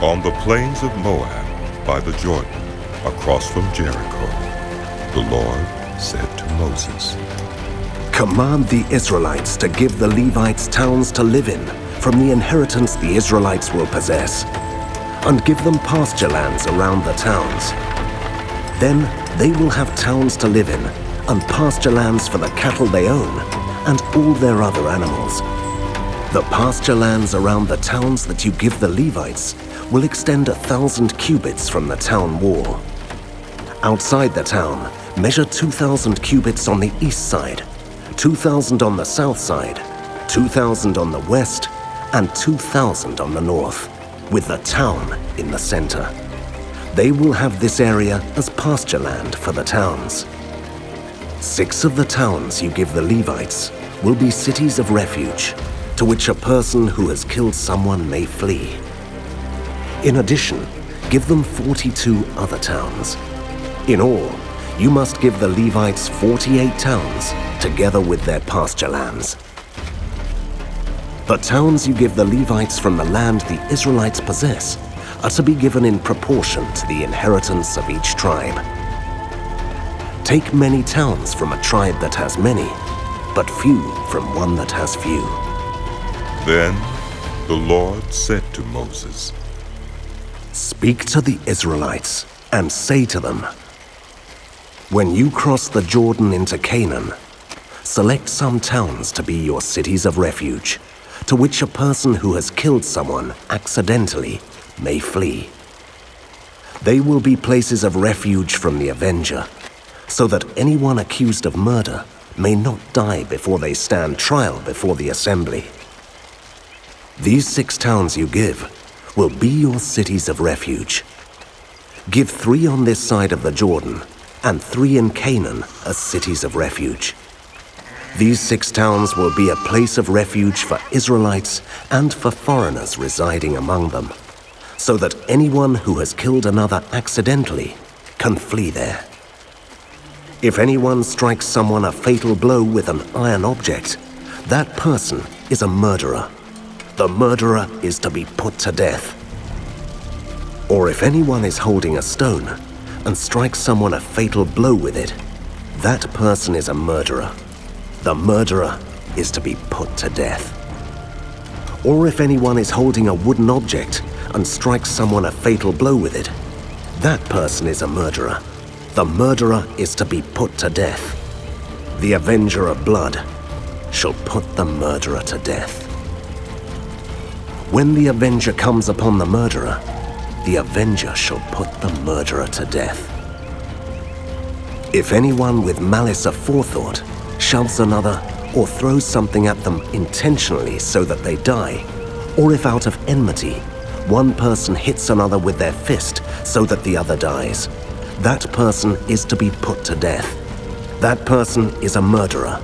on the plains of Moab by the Jordan, across from Jericho, the Lord said to Moses, "Command the Israelites to give the Levites towns to live in from the inheritance the Israelites will possess, and give them pasture lands around the towns. Then they will have towns to live in, and pasture lands for the cattle they own, and all their other animals. The pasture lands around the towns that you give the Levites will extend 1,000 cubits from the town wall. Outside the town, measure 2,000 cubits on the east side, 2,000 on the south side, 2,000 on the west, and 2,000 on the north, with the town in the center. They will have this area as pasture land for the towns. 6 of the towns you give the Levites will be cities of refuge, to which a person who has killed someone may flee. In addition, give them 42 other towns. In all, you must give the Levites 48 towns, together with their pasture lands. The towns you give the Levites from the land the Israelites possess are to be given in proportion to the inheritance of each tribe. Take many towns from a tribe that has many, but few from one that has few." Then the Lord said to Moses, "Speak to the Israelites and say to them, 'When you cross the Jordan into Canaan, select some towns to be your cities of refuge, to which a person who has killed someone accidentally may flee. They will be places of refuge from the avenger, so that anyone accused of murder may not die before they stand trial before the assembly. These 6 towns you give will be your cities of refuge. Give 3 on this side of the Jordan, and 3 in Canaan as cities of refuge. These 6 towns will be a place of refuge for Israelites and for foreigners residing among them, so that anyone who has killed another accidentally can flee there. If anyone strikes someone a fatal blow with an iron object, that person is a murderer. The murderer is to be put to death. Or if anyone is holding a stone and strikes someone a fatal blow with it, that person is a murderer. The murderer is to be put to death. Or if anyone is holding a wooden object and strikes someone a fatal blow with it, that person is a murderer. The murderer is to be put to death. The avenger of blood shall put the murderer to death. When the avenger comes upon the murderer, the avenger shall put the murderer to death. If anyone with malice aforethought shoves another or throws something at them intentionally so that they die, or if out of enmity, one person hits another with their fist so that the other dies, that person is to be put to death. That person is a murderer.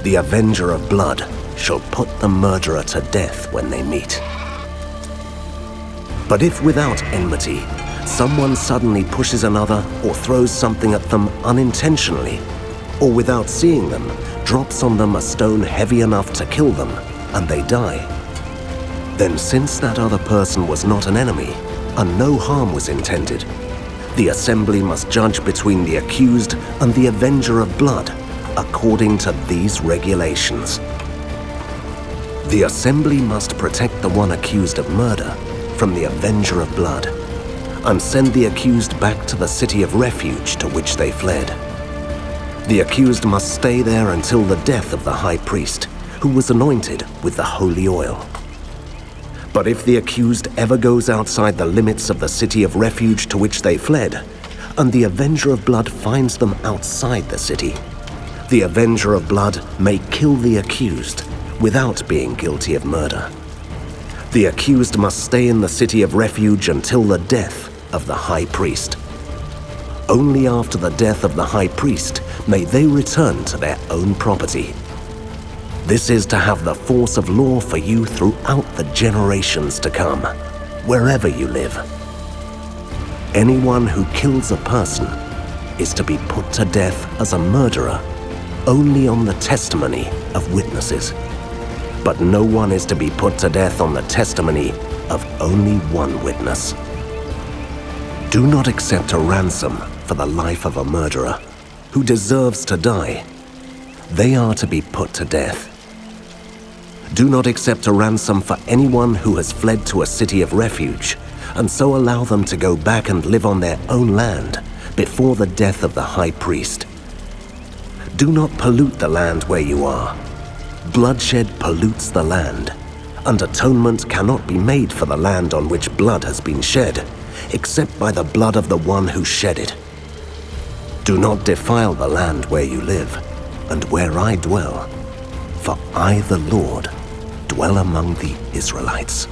The avenger of blood shall put the murderer to death when they meet. But if without enmity, someone suddenly pushes another or throws something at them unintentionally, or without seeing them, drops on them a stone heavy enough to kill them, and they die, then since that other person was not an enemy, and no harm was intended, the assembly must judge between the accused and the avenger of blood, according to these regulations. The assembly must protect the one accused of murder from the avenger of blood, and send the accused back to the city of refuge to which they fled. The accused must stay there until the death of the high priest, who was anointed with the holy oil. But if the accused ever goes outside the limits of the city of refuge to which they fled, and the avenger of blood finds them outside the city, the avenger of blood may kill the accused without being guilty of murder. The accused must stay in the city of refuge until the death of the high priest. Only after the death of the high priest may they return to their own property. This is to have the force of law for you throughout the generations to come, wherever you live. Anyone who kills a person is to be put to death as a murderer only on the testimony of witnesses. But no one is to be put to death on the testimony of only one witness. Do not accept a ransom for the life of a murderer who deserves to die. They are to be put to death. Do not accept a ransom for anyone who has fled to a city of refuge, and so allow them to go back and live on their own land before the death of the high priest. Do not pollute the land where you are. Bloodshed pollutes the land, and atonement cannot be made for the land on which blood has been shed, except by the blood of the one who shed it. Do not defile the land where you live, and where I dwell, for I, the Lord, dwell among the Israelites.